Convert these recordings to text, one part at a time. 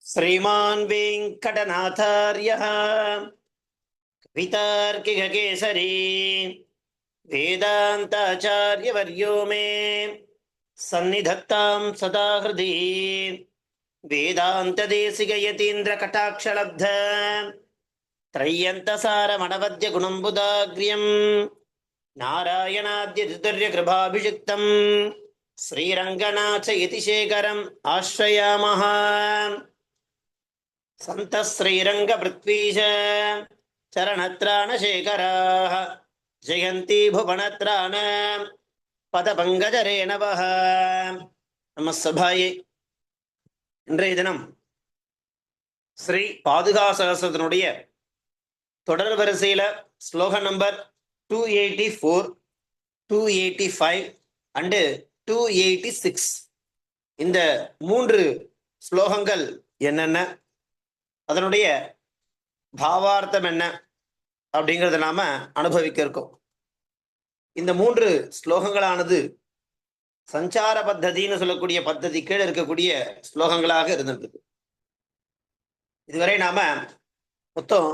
श्रीमान् वेङ्कटनाथार्यः कवितार्किककेसरी वेदान्ताचार्यवर्यो मे सन्निधत्तां सदा हृदि वेदान्तदेशिकयतीन्द्रकटाक्षलब्ध त्रय्यन्तसारमणवद्यगुणम्बुदाग्र्यं नारायणाद्यतितुर्यकृपाभिषिक्तं श्रीरङ्गनाथयतिशेखरम् आश्रयामः। सन्तः श्रीरङ्गपृथ्वीश चरणत्राणशेखराः जयन्ती भुवनत्राण पदपङ्कजरेणवः। நம்ம சபாயை இன்றைய தினம் ஸ்ரீ பாதுகா சகஸ்ரத்தினுடைய தொடர் வரிசையில ஸ்லோகம் நம்பர் 284, 285 அண்டு 286 இந்த 3 ஸ்லோகங்கள் என்னென்ன, அதனுடைய பாவார்த்தம் என்ன அப்படிங்கிறத நாம அனுபவிக்க இருக்கோம். இந்த 3 ஸ்லோகங்களானது சஞ்சார பத்ததின்னு சொல்லக்கூடிய பத்ததி கீழே இருக்கக்கூடிய ஸ்லோகங்களாக இருந்திருக்கு. இதுவரை நாம மொத்தம்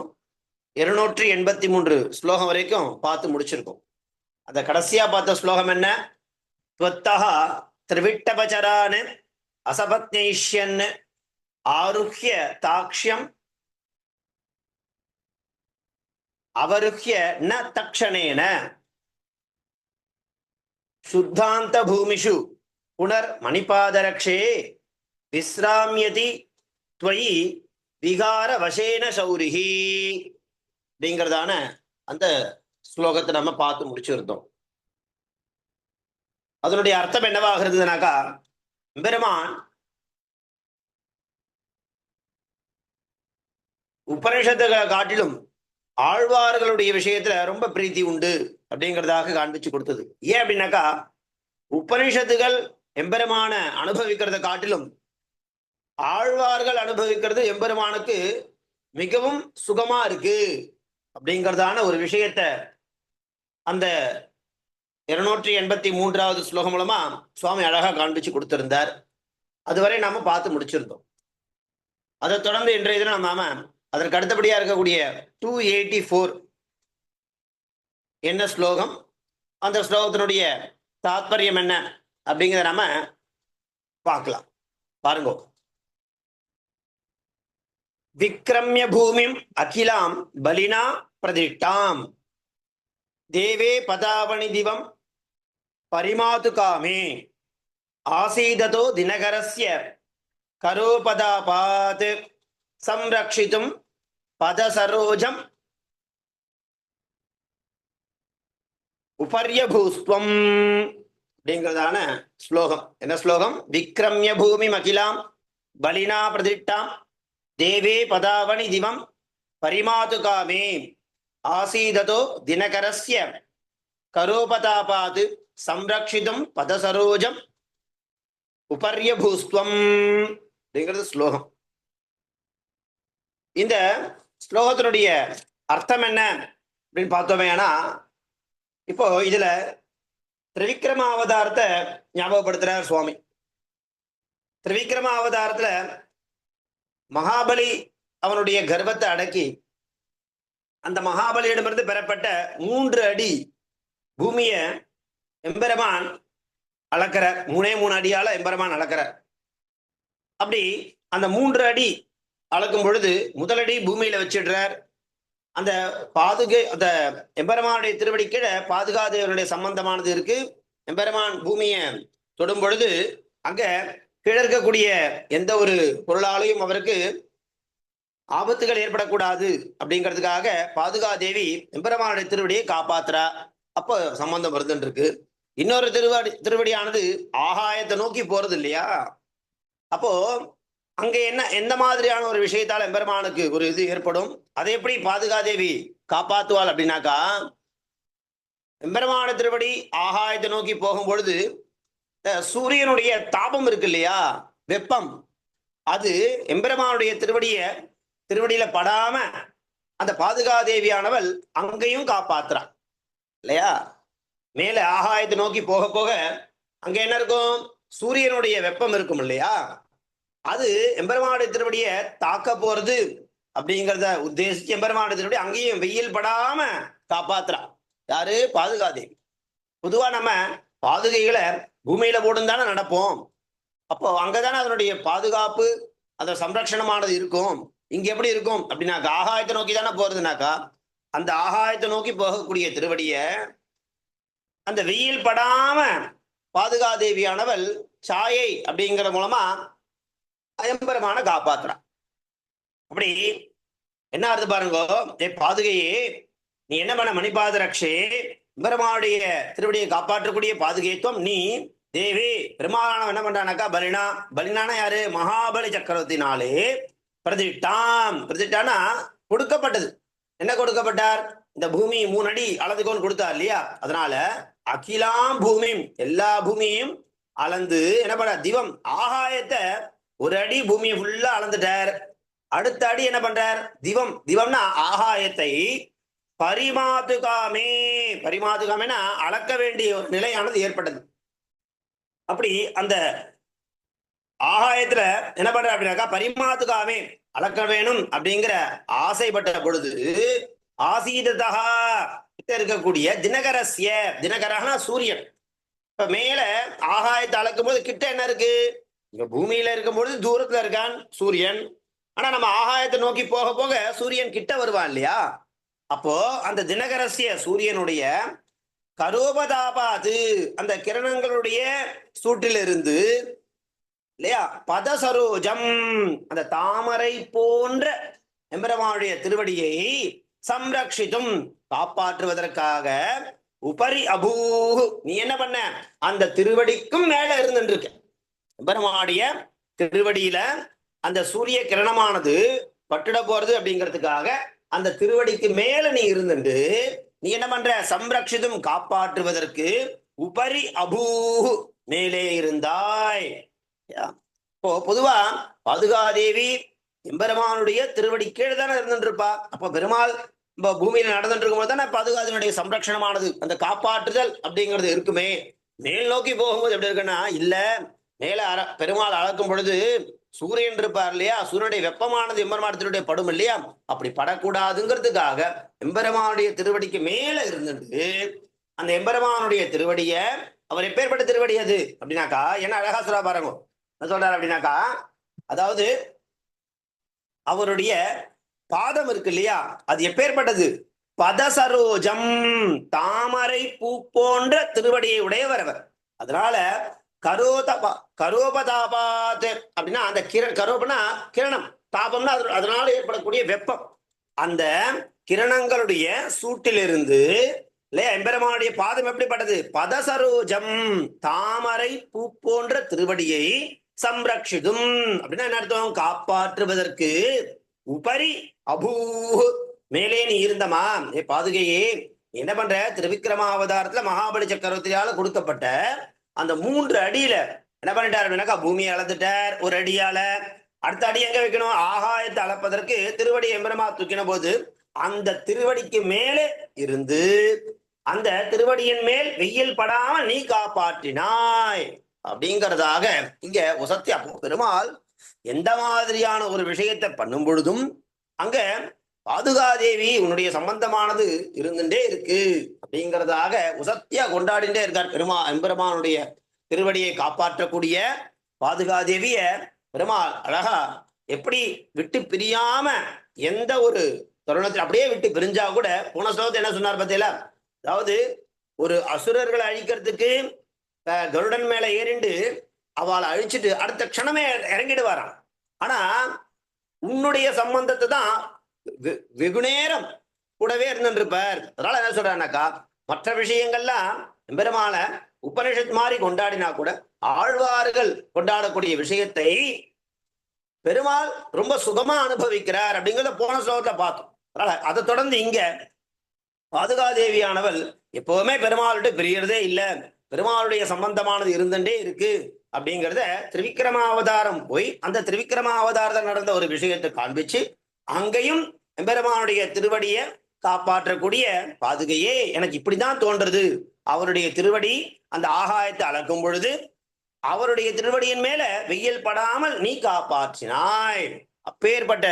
283 ஸ்லோகம் வரைக்கும் பார்த்து முடிச்சிருக்கோம். அந்த கடைசியா பார்த்த ஸ்லோகம் என்ன? துவத்தஹ திரிவிட்டபச்சரான் அசபத்னைஷ்யன் ஆருஹ்ய தாக்ஷ்யம் அவருஹ்ய ந தக்ஷணேன சுத்தாந்த பூமிஷு புனர் மணிபாதரக்ஷே விஸ்ராமியதி த்வயி விகார வசேன சௌரிஹி அப்படிங்கிறதான அந்த ஸ்லோகத்தை நம்ம பார்த்து முடிச்சிருந்தோம். அதனுடைய அர்த்தம் என்னவாக இருந்ததுனாக்கா, பெருமான் உபனிஷத்துகளை காட்டிலும் ஆழ்வார்களுடைய விஷயத்துல ரொம்ப பிரீத்தி உண்டு அப்படிங்கிறதாக காண்பிச்சு கொடுத்தது. ஏன் அப்படின்னாக்கா, உபனிஷத்துகள் எம்பெருமான அனுபவிக்கிறத காட்டிலும் ஆழ்வார்கள் அனுபவிக்கிறது எம்பெருமானுக்கு மிகவும் சுகமா இருக்கு அப்படிங்கிறதான ஒரு விஷயத்த அந்த 283வது ஸ்லோகம் மூலமா சுவாமி அழகா காண்பிச்சு கொடுத்திருந்தார். அதுவரை நாம பார்த்து முடிச்சிருந்தோம். அதை தொடர்ந்து இன்றைய தினம் நாம அதற்கு அடுத்தபடியா இருக்கக்கூடிய 284 என்ன ஸ்லோகம், அந்த ஸ்லோகத்தினுடைய தாத்பரியம் என்ன அப்படிங்கிறத நாம பார்க்கலாம். பாருங்க. விக்ரம்ய பூமிம் அகிலாம் பலினா பிரதிஷ்டாம் தேவே பதாவணி திவம் பரிமாது காமே ஆசீததோ தினகரஸ்ய கரோபதாபாத் சம்ரக்ஷிதும் பதசரோஜம் உபர்யபூஸ்வம் அப்படிங்கிறதான ஸ்லோகம். என்ன ஸ்லோகம்? விக்ரம்ய பூமி அகிலாம் பலினா பிரதிஷ்டாம் தேவே பதாவணி திவம் பரிமாது காமே ஆசீததோ தினகரஸ்ய கரோபதாபாத் சம்ரக்ஷிதும் பதசரோஜம் உபர்யபூஸ்வம் அப்படிங்கிறது ஸ்லோகம். இந்த ஸ்லோகத்தினுடைய அர்த்தம் என்ன அப்படின்னு பார்த்தோமே, ஆனா இப்போ இதுல திரிவிக்ரம அவதாரத்தை ஞாபகப்படுத்துறார் சுவாமி. திரிவிக்ரம அவதாரத்துல மகாபலி அவனுடைய கர்வத்தை அடக்கி அந்த மகாபலியிடமிருந்து பெறப்பட்ட 3 அடி பூமிய எம்பெருமான் அளக்கிறார். 3 அடியால எம்பெருமான் அளக்கிறார். அப்படி அந்த 3 அடி அளக்கும் பொழுது முதலடி பூமியில வச்சிடுறார். அந்த அந்த எம்பெருமானுடைய திருவடி கீழே பாதுகாதேவனுடைய சம்பந்தமானது இருக்கு. எம்பெருமான் பூமியை தொடும் பொழுது அங்க கீழே இருக்கக்கூடிய எந்த ஒரு பொருளாலையும் அவருக்கு ஆபத்துகள் ஏற்படக்கூடாது அப்படிங்கிறதுக்காக பாதுகாதேவி எம்பெருமானுடைய திருவடியை காப்பாத்துறா. அப்போ சம்பந்தம் வருதுன்னு இருக்கு. இன்னொரு திருவடியானது ஆகாயத்தை நோக்கி போறது இல்லையா? அப்போ அங்க என்ன எந்த மாதிரியான ஒரு விஷயத்தால் எம்பெருமானுக்கு ஒரு இது ஏற்படும், அதை எப்படி பாதுகாதேவி காப்பாத்துவாள் அப்படின்னாக்கா, எம்பெருமான திருவடி ஆகாயத்தை நோக்கி போகும் பொழுது சூரியனுடைய தாபம் இருக்கு இல்லையா, வெப்பம், அது எம்பெருமானுடைய திருவடியில படாம அந்த பாதுகாதேவியானவள் அங்கேயும் காப்பாத்துறான் இல்லையா? மேல ஆகாயத்தை நோக்கி போக போக அங்க என்ன இருக்கும்? சூரியனுடைய வெப்பம் இருக்கும் இல்லையா? அது எம்பெருமானுடைய திருவடியை தாக்க போறது அப்படிங்கிறத உத்தேசிச்சு எம்பெருமானுடைய திருவடி அங்கேயும் வெயில் படாம காப்பாத்துறான். யாரு? பாதுகாதேவி. பொதுவா நம்ம பாதுகைகளை பூமியில போடும் தானே நடப்போம். அப்போ அங்கதானே அதனுடைய பாதுகாப்பு, அந்த சம்ரட்சணமானது இருக்கும். இங்க எப்படி இருக்கும் அப்படின்னாக்கா ஆகாயத்தை நோக்கி தானே போறதுனாக்கா அந்த ஆகாயத்தை நோக்கி போகக்கூடிய திருவடிய அந்த வெயில் படாம பாதுகாதேவியானவள் சாயை அப்படிங்கிற மூலமா எம்பெருமான காப்பாத்துறான். அப்படி என்ன அர்த்தம் பாருங்க, பாதுகையே நீ என்ன பண்ண, மணிபாத ரக்ஷே, பெருமாளுடைய திருவடியை காப்பாற்றக்கூடிய பாதுகைத்துவம் நீ. தேவி பெருமாளானவன் என்ன பண்றானாக்கா பலினா, பலினானா யாரு? மகாபலி சக்கரவர்த்தினாலே பிரதிஷ்டாம். பிரதிஷ்டானா கொடுக்கப்பட்டது. என்ன கொடுக்கப்பட்டார்? இந்த பூமி 3 அடி அளந்துக்கோன்னு கொடுத்தார் இல்லையா? அதனால அகிலாம் பூமியும், எல்லா பூமியும் அளந்து என்ன பண்ண, திவம் ஆகாயத்தை 1 அடி பூமியை ஃபுல்லா அளந்துட்டார். அடுத்த அடி என்ன பண்றார்? திவம். திவம்னா ஆகாயத்தை பரிமாத்துகாமே. பரிமாத்துகாமேனா அளக்க வேண்டிய ஒரு நிலையானது ஏற்பட்டது. அப்படி அந்த ஆகாயத்துல என்ன பண்ற அப்படின்னாக்கா பரிமாத்துகாமே அளக்க வேணும் அப்படிங்கிற ஆசைப்பட்ட பொழுது ஆசீததா இருக்கக்கூடிய தினகரஸ்ய, தினகரனா சூரியன். இப்ப மேல ஆகாயத்தை அளக்கும் போது கிட்ட என்ன இருக்கு? இங்க பூமியில இருக்கும் பொழுது தூரத்துல இருக்கான் சூரியன். ஆனா நம்ம ஆகாயத்தை நோக்கி போக போக சூரியன் கிட்ட வருவான் இல்லையா? அப்போ அந்த தினகரஸ்ய சூரியனுடைய கரோபதாபாது அந்த கிரணங்களுடைய சூட்டிலிருந்து இல்லையா பதசரோஜம் அந்த தாமரை போன்ற எம்பெருமானுடைய திருவடியை சம்ரக்ஷித்தும் காப்பாற்றுவதற்காக உபரி அபூஹு நீ என்ன பண்ண, அந்த திருவடிக்கும் மேல இருந்துருக்க. எம்பெருமானுடைய திருவடியில அந்த சூரிய கிரணமானது பட்டுட போறது அப்படிங்கிறதுக்காக அந்த திருவடிக்கு மேல நீ இருந்துட்டு நீ என்ன பண்ற, சம்ரக்ஷிதும் காப்பாற்றுவதற்கு உபரி அபூஹு மேலே இருந்தாய். இப்போ பொதுவா பாதுகாதேவி எம்பெருமானுடைய திருவடி கீழே தானே இருந்துட்டு இருப்பா. அப்போ பெருமாள் பூமியில நடந்துட்டு இருக்கும்போது தானே பாதுகாதனுடைய சம்ரக்ஷணமானது, அந்த காப்பாற்றுதல் அப்படிங்கிறது இருக்குமே. மேல் நோக்கி போகும்போது எப்படி இருக்குன்னா, இல்ல மேல பெருமாள் அளக்கும் பொழுது சூரியன் இருப்பார் இல்லையா? சூரியனுடைய வெப்பமானது எம்பெருமான் திருவடியை படும் இல்லையா? அப்படி படக்கூடாதுங்கிறதுக்காக எம்பெருமானுடைய திருவடிக்கு மேல இருந்துட்டு அந்த எம்பெருமானுடைய திருவடிய அவர் எப்பேற்பட்ட திருவடி அது அப்படின்னாக்கா என்ன அழகா சொல்ல பாருங்க. என்ன சொல்றாரு அப்படின்னாக்கா, அதாவது அவருடைய பாதம் இருக்கு இல்லையா, அது எப்பேற்பட்டது? பதசரோஜம் தாமரை பூ போன்ற திருவடியை உடையவர் அவர். அதனால கரோபதாபாத் அப்படின்னா அந்த கரோபனா கிரணம், தாபம்னா அதனால ஏற்படக்கூடிய வெப்பம். அந்த கிரணங்களுடைய சூட்டிலிருந்து இல்லையா எம்பெருமானுடைய பாதம் எப்படிப்பட்டது? பதசரோஜம் தாமரை பூ போன்ற திருவடியை சம்ரக்ஷிதும் அப்படின்னா என்ன அர்த்தம்? காப்பாற்றுவதற்கு உபரி அபூ மேலே நீ இருந்தமா. பாதுகையே என்ன பண்ற, திருவிக்கிரமாவதாரத்துல மகாபலி சக்கரவர்த்தியால கொடுக்கப்பட்ட அந்த 3 அடியில என்ன பண்ணிட்டார் அப்படின்னாக்கா பூமியை அளந்துட்டார் 1 அடியால. அடுத்த அடி எங்க வைக்கணும்? ஆகாயத்தை அளப்பதற்கு திருவடி எம்பெருமா தூக்கின போது அந்த திருவடிக்கு மேலே இருந்து அந்த திருவடியின் மேல் வெயில் படாம நீ காப்பாற்றினாய் அப்படிங்கிறதாக இங்க உசத்தி. அப்போ பெருமாள் எந்த மாதிரியான ஒரு விஷயத்தை பண்ணும் பொழுதும் அங்க பாதுகாதேவி உன்னுடைய சம்பந்தமானது இருந்துட்டே இருக்கு அப்படிங்கிறதாக உசத்தியா கொண்டாடிட்டே இருக்கார் எம்பெருமானுடைய திருவடியை காப்பாற்றக்கூடிய பாதுகாதேவிய பெருமாள் அழகா எப்படி விட்டு பிரியாம எந்த ஒரு தருணத்தில் அப்படியே விட்டு பிரிஞ்சா கூட போன ஸ்லோகத்தை என்ன சொன்னார் பார்த்தீங்களா? அதாவது ஒரு அசுரர்களை அழிக்கிறதுக்கு கருடன் மேல ஏறிண்டு அவளை அழிச்சிட்டு அடுத்த க்ஷணமே இறங்கிடுவாராம். ஆனா உன்னுடைய சம்பந்தத்தை தான் வெகு நேரம் கூடவே இருந்துருப்பார். அதனால என்ன சொல்றாருனாக்கா, மற்ற விஷயங்கள்லாம் எம்பெருமான உபனிஷத் மாதிரி கொண்டாடினா கூட ஆழ்வார்கள் கொண்டாடக்கூடிய விஷயத்தை பெருமாள் ரொம்ப சுகமா அனுபவிக்கிறார் அப்படிங்கிறத போன ஸ்லோகத்துல பார்த்தோம். அதனால அதை தொடர்ந்து இங்க பாதுகாதேவியானவள் எப்பவுமே பெருமாள்கிட்ட பிரியறதே இல்லை, பெருமாளுடைய சம்பந்தமானது இருந்துட்டே இருக்கு அப்படிங்கிறத திரிவிக்ரமாவதாரம் போய் அந்த திரிவிக்ரமாவதாரத்தில் நடந்த ஒரு விஷயத்தை காண்பிச்சு அங்கேயும் எம்பெருமானுடைய திருவடியை காப்பாற்றக்கூடிய பாதுகையே எனக்கு இப்படிதான் தோன்றது. அவருடைய திருவடி அந்த ஆகாயத்தை அளக்கும் பொழுது அவருடைய திருவடியின் மேல வெயில் படாமல் நீ காப்பாற்றினாய். அப்பேற்பட்ட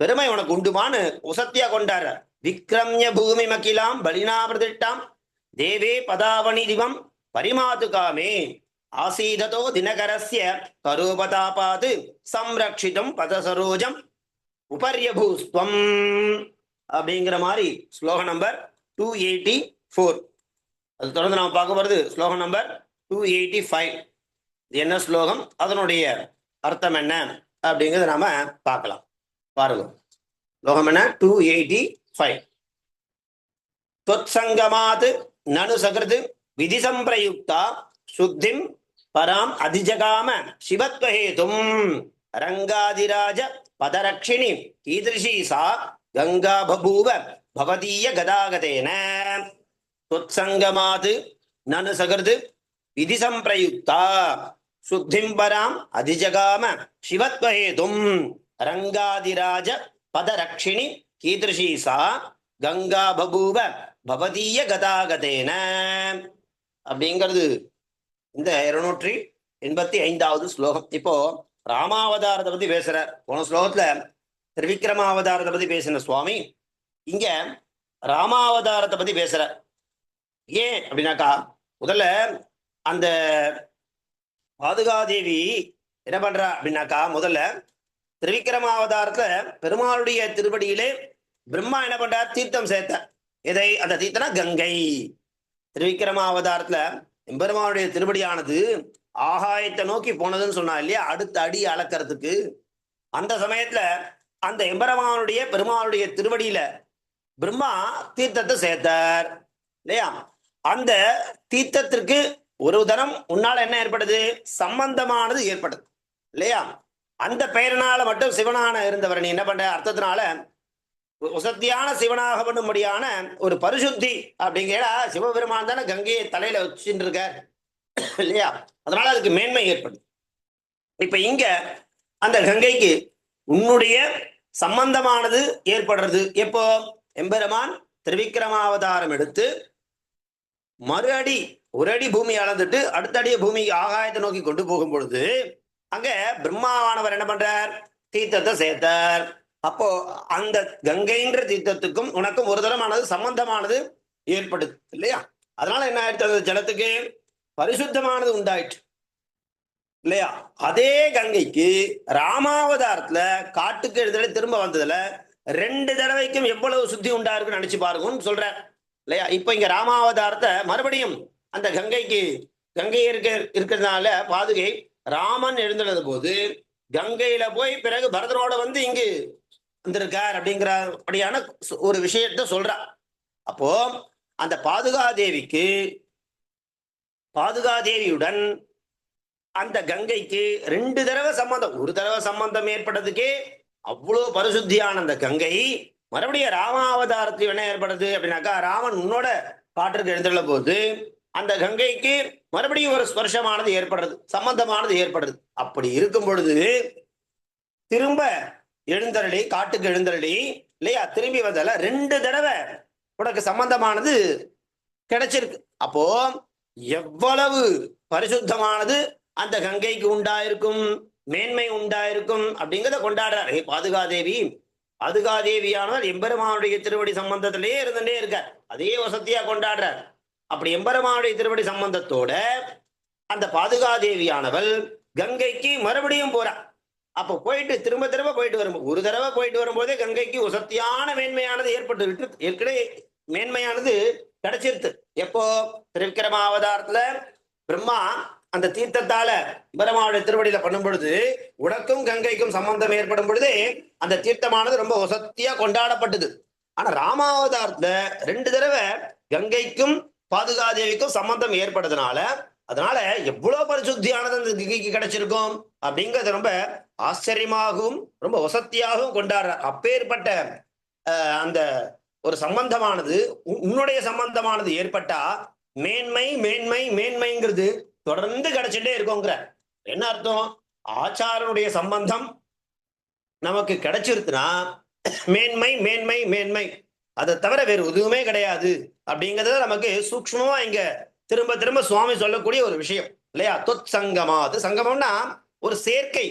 பெருமை உனக்கு உண்டுமான்னு உசத்தியா கொண்டார். விக்ரம்ய பூமி மக்கிலாம் பலினாபிரதிட்டாம் தேவே பதாவணி திவம் பரிமாது காமே ஆசீததோ தினகரஸ்ய கரோபதாபாது சம்ரக்ஷிதம் பதசரோஜம் உபர்யபூஸ்துவம் அப்படிங்கிற மாதிரி ஸ்லோகம் நம்பர் 284. அது தொடர்ந்து நாம் பார்க்க போறது ஸ்லோகம் நம்பர் 285. இது என்ன ஸ்லோகம், அதனுடைய அர்த்தம் என்ன அப்படிங்கிறத நாம பார்க்கலாம். பாருங்க, ஸ்லோகம் என்ன? 285. त्वत्संगमात् ननु सकृत् विधि संप्रयुक्ता शुद्धिं पराम अधिजगाम शिवत्वहेतुं रंगादिराज पदरक्षिणी कीदृशी सा गंगा बभूव भवदीय गदागतेन. त्वत्संगमात् ननु सकृत् विधि संप्रयुक्ता शुद्धिं पराम अधिजगाम शिवत्वहेतुं रंगादिराज पदरक्षिणी कीदृशी सा गंगा बभूव பவதீய கதாகதேன அப்படிங்கிறது இந்த 285வது ஸ்லோகம். இப்போ ராமாவதாரத்தை பத்தி பேசுறார். போன ஸ்லோகத்துல திரிவிக்ரமாவதாரத்தை பத்தி பேசின சுவாமி இங்க ராமாவதாரத்தை பத்தி பேசுறார். ஏன் அப்படின்னாக்கா, முதல்ல அந்த பாதுகாதேவி என்ன பண்றா அப்படின்னாக்கா, முதல்ல திரிவிக்ரமாவதாரத்துல பெருமாளுடைய திருப்படியிலே பிரம்மா என்ன பண்றார்? தீர்த்தம் சேர்த்தார். எதை? அந்த தீர்த்தனா கங்கை. திருவிக்கிரமாவதாரத்துல எம்பெருமானுடைய திருப்படியானது ஆகாயத்தை நோக்கி போனதுன்னு சொன்னா இல்லையா, அடுத்த அடி அளக்கிறதுக்கு. அந்த சமயத்துல அந்த எம்பெருமானுடைய பெருமாளுடைய திருவடியில பிரம்மா தீர்த்தத்தை சேர்த்தார் இல்லையா. அந்த தீர்த்தத்திற்கு ஒரு தரம் உன்னால என்ன ஏற்படுது? சம்பந்தமானது ஏற்படுது இல்லையா. அந்த பெயரினால மட்டும் சிவனான இருந்தவர் நீ என்ன பண்ற? அர்த்தத்தினால உசத்தியான சிவனாக பண்ணும்படியான ஒரு பரிசுத்தி அப்படிங்கிற சிவபெருமான் தானே கங்கையை தலையில வச்சுட்டு இருக்கார் இல்லையா. அதனால அதுக்கு மேன்மை ஏற்படுது. இப்ப இங்க அந்த கங்கைக்கு உன்னுடைய சம்பந்தமானது ஏற்படுறது எப்போ? எம்பெருமான் திருவிக்கிரமாவதாரம் எடுத்து மறு அடி ஒரு அடி பூமி அளந்துட்டு அடுத்த அடியை பூமி ஆகாயத்தை நோக்கி கொண்டு போகும் பொழுது அங்க பிரம்மாவானவர் என்ன பண்றார்? தீர்த்தத்தை சேர்த்தார். அப்போ அந்த கங்கைன்ற தீர்த்தத்துக்கும் உனக்கும் ஒரு தரமானது சம்பந்தமானது ஏற்படுது இல்லையா. அதனால என்ன ஆயிடுச்சு? அந்த ஜலத்துக்கு பரிசுத்தமானது உண்டாயிற்று இல்லையா. அதே கங்கைக்கு ராமாவதாரத்துல காட்டுக்கு எழுதல திரும்ப வந்ததுல 2 தடவைக்கும் எவ்வளவு சுத்தி உண்டா இருக்குன்னு நினைச்சு பாருங்கன்னு சொல்ற இல்லையா. இப்ப இங்க ராமாவதாரத்தை மறுபடியும் அந்த கங்கை இருக்கிறதுனால பாதுகை ராமன் எழுந்துள்ளது போது கங்கையில போய் பிறகு பரதனோட வந்து இங்கு வந்திருக்கார் அப்படிங்கிறபடியான ஒரு விஷயத்த சொல்றா. அப்போ அந்த பாதுகாதேவியுடன் அந்த கங்கைக்கு 2 தடவை சம்பந்தம். ஒரு தடவை சம்பந்தம் ஏற்பட்டதுக்கே அவ்வளவு பரிசுத்தியான அந்த கங்கை மறுபடியும் ராமாவதாரத்தில் என்ன ஏற்படுது அப்படின்னாக்கா, ராமன் உன்னோட காற்றுக்கு எழுந்துள்ள போது அந்த கங்கைக்கு மறுபடியும் ஒரு ஸ்பர்ஷமானது ஏற்படுறது, சம்பந்தமானது ஏற்படுறது. அப்படி இருக்கும் பொழுது திரும்ப எழுந்தருளி காட்டுக்கு எழுந்தருளி இல்லையா, திரும்பி வந்தால 2 தடவை உனக்கு சம்பந்தமானது கிடைச்சிருக்கு. அப்போ எவ்வளவு பரிசுத்தமானது அந்த கங்கைக்கு உண்டாயிருக்கும், மேன்மை உண்டாயிருக்கும் அப்படிங்கிறத கொண்டாடுறார் பாதுகாதேவியானவர் எம்பெருமானுடைய திருவடி சம்பந்தத்திலேயே இருந்துட்டே இருக்கார். அதே வசதியா கொண்டாடுறார். அப்படி எம்பெருமானுடைய திருவடி சம்பந்தத்தோட அந்த பாதுகாதேவியானவள் கங்கைக்கு மறுபடியும் போறார். அப்போ போயிட்டு திரும்ப திரும்ப போயிட்டு வரும்போது, ஒரு தடவை போயிட்டு வரும்போதே கங்கைக்கு உசத்தியான மேன்மையானது ஏற்பட்டு விட்டு ஏற்கனவே மேன்மையானது கிடைச்சிருத்து. எப்போ? திருவிக்கிரமாவதாரத்துல பிரம்மா அந்த தீர்த்தத்தால பிரம்மாவுடைய திருவடியில பண்ணும் பொழுது உனக்கும் கங்கைக்கும் சம்பந்தம் ஏற்படும் பொழுதே அந்த தீர்த்தமானது ரொம்ப வசத்தியா கொண்டாடப்பட்டது. ஆனா ராமாவதாரத்துல 2 தடவை கங்கைக்கும் பாதுகாதேவிக்கும் சம்பந்தம் ஏற்படுறதுனால அதனால எவ்வளவு பரிசுத்தியானது அந்த கங்கைக்கு கிடைச்சிருக்கும் அப்படிங்கிறது ரொம்ப ஆச்சரியமாகவும் ரொம்ப வசத்தியாகவும் கொண்டாடுற. அப்பேற்பட்ட அந்த ஒரு சம்பந்தமானது உன்னுடைய சம்பந்தமானது ஏற்பட்டா மேன்மை மேன்மை மேன்மைங்கிறது தொடர்ந்து கிடைச்சிட்டே இருக்குங்கிற. என்ன அர்த்தம்? ஆச்சாரனுடைய சம்பந்தம் நமக்கு கிடைச்சிருச்சுன்னா மேன்மை மேன்மை மேன்மை, அதை தவிர வேறு எதுவுமே கிடையாது அப்படிங்கிறத நமக்கு சூக்ஷ்மமா இங்க திரும்ப திரும்ப சுவாமி சொல்லக்கூடிய ஒரு விஷயம் இல்லையா? தொத் சங்கமாது, சங்கமம்னா ஒரு சேர்க்கை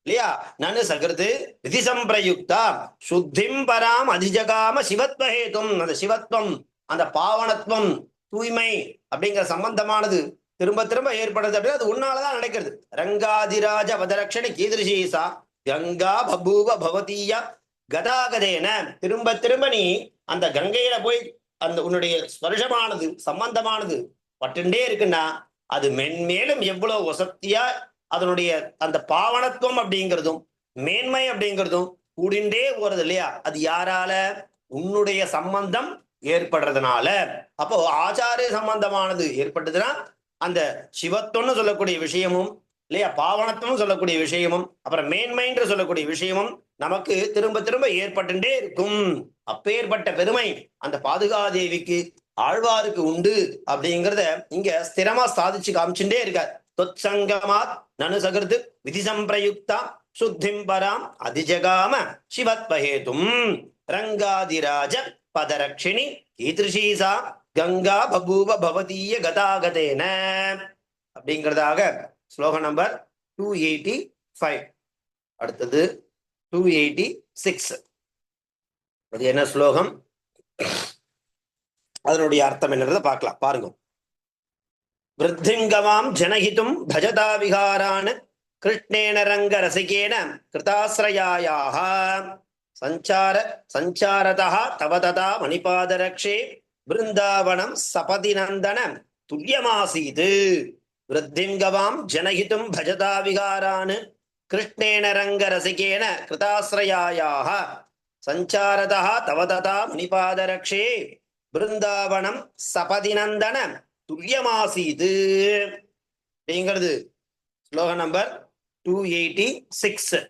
இல்லையா? நனு சகிருது விதி சம்பிரயுக்தா சுத்திம் பராம் அதிஜகாம சிவத்வஹேதும். அந்த சிவத்வம், அந்த பாவனத்துவம், தூய்மை அப்படிங்கிற சம்பந்தமானது திரும்ப திரும்ப ஏற்படுது அப்படின்னா அது உன்னாலதான் நடக்கிறது. ரங்காதிராஜ வதரக்ஷணி கீதிருஷீசா கங்கா பபூவ பவதீய கதாகதேன. திரும்ப திரும்ப நீ அந்த கங்கையில போய் அந்த உன்னுடைய ஸ்பர்ஷமானது சம்பந்தமானது பட்டுண்டே இருக்குன்னா அது மென்மேலும் எவ்வளவு வசத்தியா அதனுடைய அந்த பாவனத்துவம் அப்படிங்கிறதும் மேன்மை அப்படிங்கிறதும் கூடிண்டே போறது இல்லையா? அது யாரால? உன்னுடைய சம்பந்தம் ஏற்படுறதுனால. அப்போ ஆச்சாரிய சம்பந்தமானது ஏற்பட்டதுன்னா அந்த சிவத்துவம்னு சொல்லக்கூடிய விஷயமும் இல்லையா, பாவனத்துவம் சொல்லக்கூடிய விஷயமும் அப்புறம் மேன்மைன்ற சொல்லக்கூடிய விஷயமும் நமக்கு திரும்ப திரும்ப ஏற்பட்டுட்டே இருக்கும். அப்பேற்பட்ட பெருமை அந்த பாதுகாதேவிக்கு ஆழ்வாருக்கு உண்டு அப்படிங்கிறத இங்க ஸ்திரமா சாதிச்சு காமிச்சுட்டே இருக்கார். தொத்சங்கமாத் நனு சகிருது விதி சம்பிரயுக்தா சுத்திம் பராம் அதிஜகாம சிவத்வஹேதும் ரங்காதிராஜ பதரக்ஷிணி கீதிருஷீசா கங்கா பபூவ பவதீய கதாகதேன அப்படிங்கிறதாக ஸ்லோகம் நம்பர் 285. அடுத்தது 286. அது என்ன ஸ்லோகம், அதனுடைய அர்த்தம் என்னன்றதை பார்க்கலாம். பாருங்க. விருத்திங்கமாம் ஜனஹிதும் பஜதா விகாரான் கிருஷ்ணேன ரங்க ரசிகேன கிருதாஸ்ரயாயாக சஞ்சாரதா தவ ததா மணிபாதரக்ஷே பிருந்தாவனம் சபதி நந்தன துல்யமாசீது. விருத்திங்கமாம் ஜனஹிதும் பஜதா விகாரான் கிருஷ்ணேன ரங்க ரசிகேன கிருதாஸ்ரயாயாக சஞ்சாரதா தவ ததா மணிபாதரக்ஷே பிருந்தாவனம் சபதி நந்தன துல்யமாசீது அப்படிங்கிறது ஸ்லோகம் நம்பர் 286.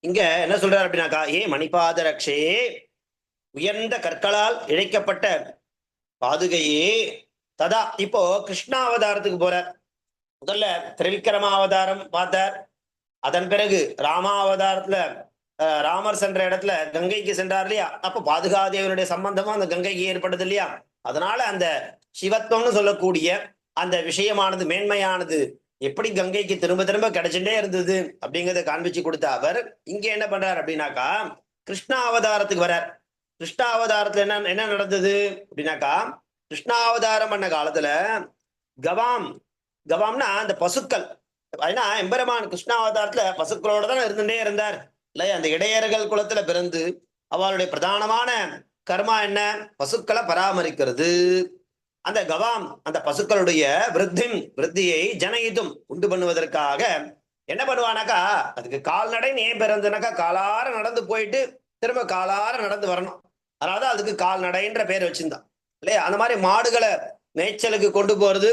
இங்க என்ன சொல்றாரு அப்படின்னாக்கா, ஏ மணிபாதரக்ஷே, உயர்ந்த கற்களால் இழைக்கப்பட்ட பாதுகையே, ததா இப்போ கிருஷ்ணாவதாரத்துக்கு போற. முதல்ல திரிவிக்ரமாவதாரம் பார்த்தார். அதன் பிறகு ராமாவதாரத்துல ராமர் சென்ற இடத்துல கங்கைக்கு சென்றார் இல்லையா? அப்ப பாதுகாதேவனுடைய சம்பந்தமும் அந்த கங்கைக்கு ஏற்படுது இல்லையா? அதனால அந்த சிவத்துவம்னு சொல்லக்கூடிய அந்த விஷயமானது மேன்மையானது எப்படி கங்கைக்கு திரும்ப திரும்ப கிடைச்சுட்டே இருந்தது அப்படிங்கிறத காண்பிச்சு கொடுத்த அவர் இங்க என்ன பண்றார் அப்படின்னாக்கா, கிருஷ்ணாவதாரத்துக்கு வர்றார். கிருஷ்ணாவதாரத்துல என்ன நடந்தது அப்படின்னாக்கா, கிருஷ்ணாவதாரம் பண்ண காலத்துல கவாம்னா அந்த பசுக்கள். ஏன்னா எம்பெருமான் கிருஷ்ணாவதாரத்துல பசுக்களோட தான் இருந்துட்டே இருந்தார் இல்லையா? அந்த இடையர்கள் குலத்துல பிறந்து அவளுடைய பிரதானமான கர்மா என்ன? பசுக்களை பராமரிக்கிறது. அந்த கவாம் அந்த பசுக்களுடைய விருத்தியை ஜனகிதும் உண்டு பண்ணுவதற்காக என்ன பண்ணுவானாக்கா, அதுக்கு கால்நடை ஏன் பிறந்தனாக்கா காலார நடந்து போயிட்டு திரும்ப காலார நடந்து வரணும். அதனால அதுக்கு கால்நடைன்ற பேர் வச்சிருந்தான் இல்லையா? அந்த மாதிரி மாடுகளை மேய்ச்சலுக்கு கொண்டு போறது,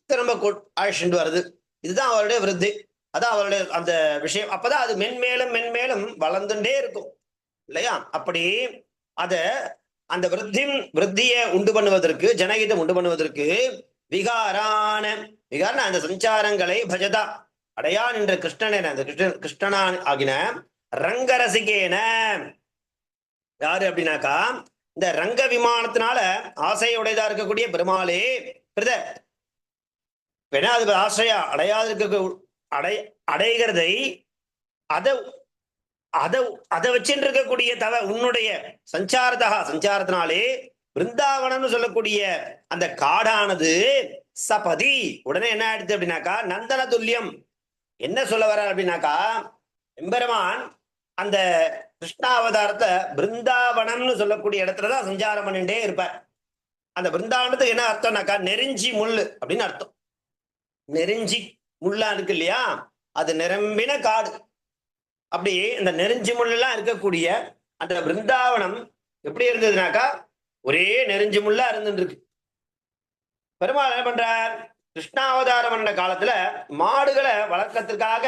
திரும்ப அழைச்சிட்டு வருது, இதுதான் அவருடைய விருத்தி. அதான் அவருடைய அந்த விஷயம். அப்பதான் அது மென்மேலும் மென்மேலும் வளர்ந்துட்டே இருக்கும் இல்லையா? அப்படி அத அந்த விருத்தியை உண்டு பண்ணுவதற்கு, ஜனகிதம் உண்டு பண்ணுவதற்கு விகாரான அந்த சஞ்சாரங்களை பஜதா அடையான் என்ற கிருஷ்ணன், அந்த கிருஷ்ணனான் ஆகின ரங்கரசிகேன, யாரு அப்படின்னாக்கா இந்த ரங்க விமானத்தினால ஆசையுடையதா இருக்கக்கூடிய பெருமாளே பிரதர். அது ஆசையா அடையாது இருக்க அடைகிறதை அதை வச்சுட்டு இருக்கக்கூடிய உன்னுடைய சஞ்சாரத்தினாலே பிருந்தாவனம்னு சொல்லக்கூடிய அந்த காடானது சபதி உடனே என்ன ஆயிடுது அப்படின்னாக்கா நந்தன துல்லியம். என்ன சொல்ல வர அப்படின்னாக்கா, எம்பெருமான் அந்த கிருஷ்ணாவதாரத்தை பிருந்தாவனம்னு சொல்லக்கூடிய இடத்துலதான் சஞ்சாரம் பண்ணிட்டே இருப்பார். அந்த பிருந்தாவனத்துக்கு என்ன அர்த்தம்னாக்கா நெருஞ்சி முள்ளு அப்படின்னு அர்த்தம். நெருஞ்சி முள்ளா இருக்கு இல்லையா, அது நிரம்பின காடு. அப்படி இந்த நெருஞ்சி முள்ளெல்லாம் இருக்கக்கூடிய அந்த பிருந்தாவனம் எப்படி இருந்ததுனாக்கா ஒரே நெருஞ்சி முள்ளா இருந்துருக்கு. பெருமாள் என்ன பண்றார், கிருஷ்ணாவதாரம் பண்ண காலத்துல மாடுகளை வளர்க்கறதுக்காக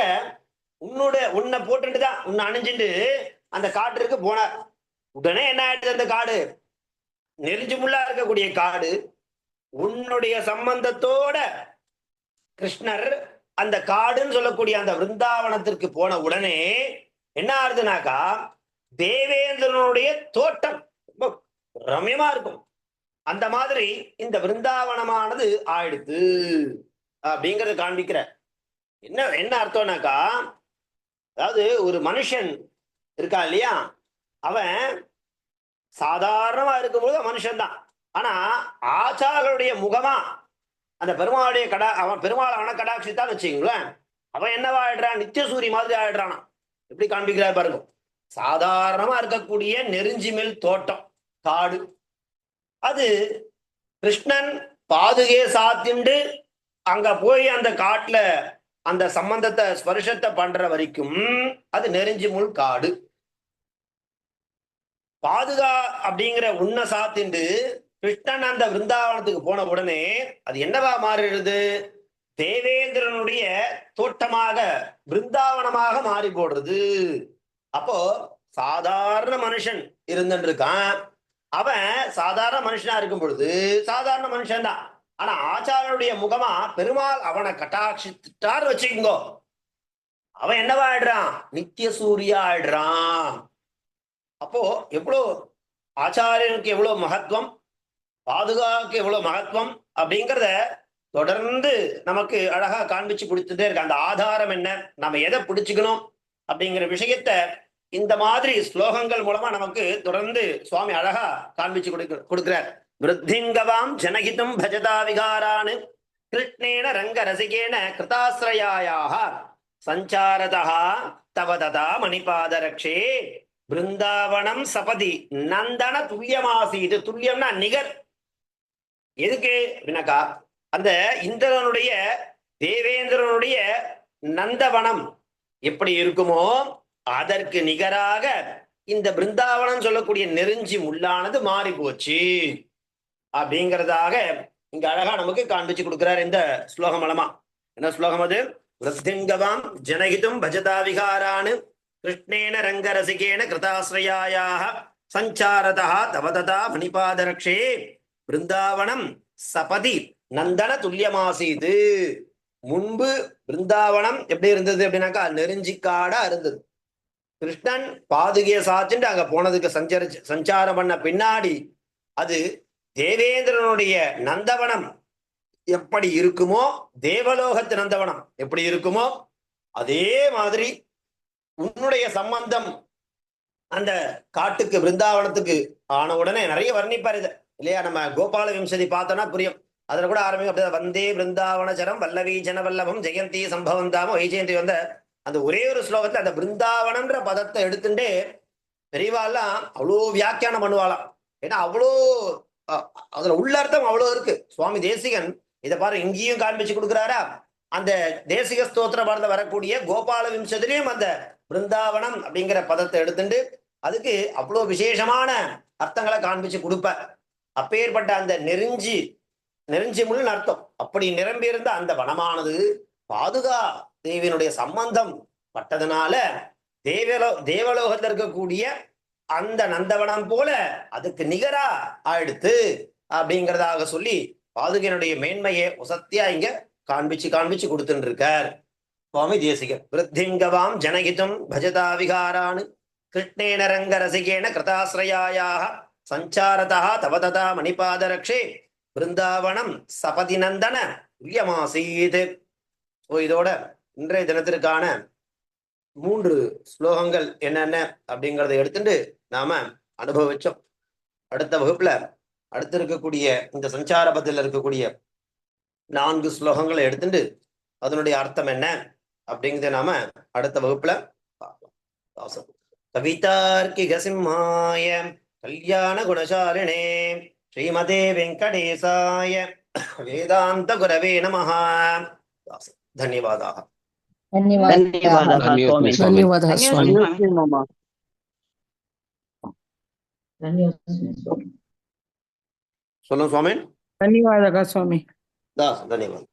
உன்னை போட்டுட்டுதான் உன்னை அணிஞ்சுட்டு அந்த காட்டிற்கு போனார். உடனே என்ன ஆயிடுது, அந்த காடு நெருஞ்சி முள்ளா இருக்கக்கூடிய காடு உன்னுடைய சம்பந்தத்தோட கிருஷ்ணர் அந்த காடுன்னு சொல்லக்கூடிய அந்த விருந்தாவனத்திற்கு போன உடனே என்ன ஆகுதுனாக்கா தேவேந்திரனுடைய தோட்டம் ரொம்ப ரம்யமா இருக்கும். அந்த மாதிரி இந்த விருந்தாவனமானது ஆயிடுது அப்படிங்கறத காண்பிக்கிற. என்ன என்ன அர்த்தம்னாக்கா, அதாவது ஒரு மனுஷன் இருக்கா இல்லையா, அவன் சாதாரணமா இருக்கும்போது மனுஷன் தான். ஆனா ஆச்சாரருடைய முகமா அந்த பெருமாளுடைய அவன் பெருமாள் அவனை கடாட்சித்தான் வச்சுங்களேன், அவன் என்னவா ஆயிடுறான், நித்திய சூரி மாதிரி ஆயிடுறானா. எப்படி காண்பிக்கிறார் பாருங்க. சாதாரணமா இருக்கக்கூடிய நெருஞ்சிமில் தோட்டம் காடு, அது கிருஷ்ணன் பாதுகே சாத்திண்டு அங்க போய் அந்த காட்டுல அந்த சம்பந்தத்தை ஸ்பர்ஷத்தை பண்ற வரைக்கும் அது நெருஞ்சி முள் காடு. பாதுகா அப்படிங்கிற உன்னை சாத்திண்டு கிருஷ்ணன் அந்த விருந்தாவனத்துக்கு போன உடனே அது என்னவா மாறிடுது, தேவேந்திரனுடைய தோட்டமாக பிருந்தாவனமாக மாறி போடுறது. அப்போ சாதாரண மனுஷன் இருந்துட்டு இருக்கான், அவன் சாதாரண மனுஷனா இருக்கும் பொழுது சாதாரண மனுஷன் தான். ஆனா ஆச்சாரனுடைய முகமா பெருமாள் அவனை கட்டாட்சித்தார் வச்சுக்கோ, அவன் என்னவா ஆயிடுறான், நித்திய சூரியா ஆயிடுறான். அப்போ எவ்வளவு ஆச்சாரியனுக்கு எவ்வளவு மகத்துவம், பாதுகாக்கு எவ்வளவு மகத்துவம் அப்படிங்கிறத தொடர்ந்து நமக்கு அழகா காண்பிச்சு கொடுத்துட்டே இருக்கு. அந்த ஆதாரம் என்ன, நம்ம எதை பிடிச்சுக்கணும் அப்படிங்கிற விஷயத்த இந்த மாதிரி ஸ்லோகங்கள் மூலமா நமக்கு தொடர்ந்து சுவாமி அழகா காண்பிச்சு கொடுக்கிறார். விருத்திங்கவாம் ஜனகிதம் பஜதா விகாரான் கிருஷ்ணேன ரங்க ரசிகேன கிருதாஸ்ரயாயாக சஞ்சாரதா தவ ததா மணிபாதரக்ஷே பிருந்தாவனம் சபதி நந்தன துல்லியமாசீது. துல்லியம்னா நிகர். எதுக்கு அப்படின்னாக்கா, அந்த இந்திரனுடைய தேவேந்திரனுடைய நந்தவனம் எப்படி இருக்குமோ அதற்கு நிகராக இந்த பிருந்தாவனம் சொல்லக்கூடிய நெருஞ்சி முள்ளானது மாறி போச்சு அப்படிங்கிறதாக இங்க அழகா நமக்கு காண்பிச்சு கொடுக்கிறார் இந்த ஸ்லோகம் மூலமா. என்ன ஸ்லோகம் அது? விருத்திங்கவாம் ஜனகிதும் பஜதா விகாரான் கிருஷ்ணேன ரங்கரசிகேன கிருதாஸ்ரயாயாக சஞ்சாரதா தவததா மணிபாதரக்ஷே பிருந்தாவனம் சபதி நந்தன துல்லியமாசீது. முன்பு பிருந்தாவனம் எப்படி இருந்தது அப்படின்னாக்கா நெருஞ்சிக்காடா இருந்தது. கிருஷ்ணன் பாதுகைய சாச்சுட்டு அங்க போனதுக்கு சஞ்சாரம் பண்ண பின்னாடி அது தேவேந்திரனுடைய நந்தவனம் எப்படி இருக்குமோ, தேவலோகத்து நந்தவனம் எப்படி இருக்குமோ அதே மாதிரி உன்னுடைய சம்பந்தம் அந்த காட்டுக்கு பிருந்தாவனத்துக்கு ஆன உடனே நிறைய வர்ணிப்பார் இது இல்லையா. நம்ம கோபால விம்சதி பார்த்தோம்னா புரியும். அதுல கூட ஆரம்பிக்கும் வந்தே பிருந்தாவனச்சரம் வல்லவி ஜனவல்லபம் ஜெயந்தி சம்பவம் தாம வைஜெயந்தி வந்த அந்த ஒரே ஒரு ஸ்லோகத்துல அந்த பிருந்தாவனம்ன்ற பதத்தை எடுத்துட்டே பெரியவாலாம் அவ்வளோ வியாக்கியானம் பண்ணுவாளாம். ஏன்னா அவ்வளோ அதுல உள்ளர்த்தம் அவ்வளோ இருக்கு. சுவாமி தேசிகன் இதை பாரு இங்கேயும் காண்பிச்சு கொடுக்குறாரா. அந்த தேசிக ஸ்தோத்திர பாரத வரக்கூடிய கோபால விம்சத்திலையும் அந்த பிருந்தாவனம் அப்படிங்கிற பதத்தை எடுத்துட்டு அதுக்கு அவ்வளோ விசேஷமான அர்த்தங்களை காண்பிச்சு கொடுப்ப. அப்பேற்பட்ட அந்த நெருஞ்சி முள்னு அர்த்தம். அப்படி நிரம்பி இருந்த அந்த வனமானது பாதுகா தேவியினுடைய சம்பந்தம் பட்டதுனால தேவலோகத்தில் இருக்கக்கூடிய அந்த நந்தவனம் போல அதுக்கு நிகரா ஆயிடுத்து அப்படிங்கிறதாக சொல்லி பாதுகையினுடைய மேன்மையை உசத்தியா இங்க காண்பிச்சு கொடுத்துட்டு இருக்கார் சுவாமி தேசிகர். விருத்திங்கவாம் ஜனகிதம் பஜதா விகாரான் கிருஷ்ணேன ரங்க ரசிகேன கிருதாஸ்ரயாயாக சஞ்சாரதா தவததா மணிபாதரக்ஷே பிருந்தாவனம் சபதி நந்தன துல்லியமாசீத். இதோட இன்றைய தினத்திற்கான 3 ஸ்லோகங்கள் என்னென்ன அப்படிங்கிறத எடுத்துட்டு நாம அனுபவிச்சோம். அடுத்த வகுப்புல அடுத்து இருக்கக்கூடிய இந்த சஞ்சார பத்தில இருக்கக்கூடிய 4 ஸ்லோகங்களை எடுத்துட்டு அதனுடைய அர்த்தம் என்ன அப்படிங்கிறத நாம அடுத்த வகுப்புல பார்க்கலாம். கவிதார்க்கிக சிம்மாய கல்யாண குணசாலினே ஸ்ரீமதே வெங்கடேசாய வேதாந்த குரவே நமஹ. धन्यवादाः. धन्यवादः स्वामी. சொல்லுங்க சுவாமி. धन्यवादः स्वामी. दास धन्यवाद.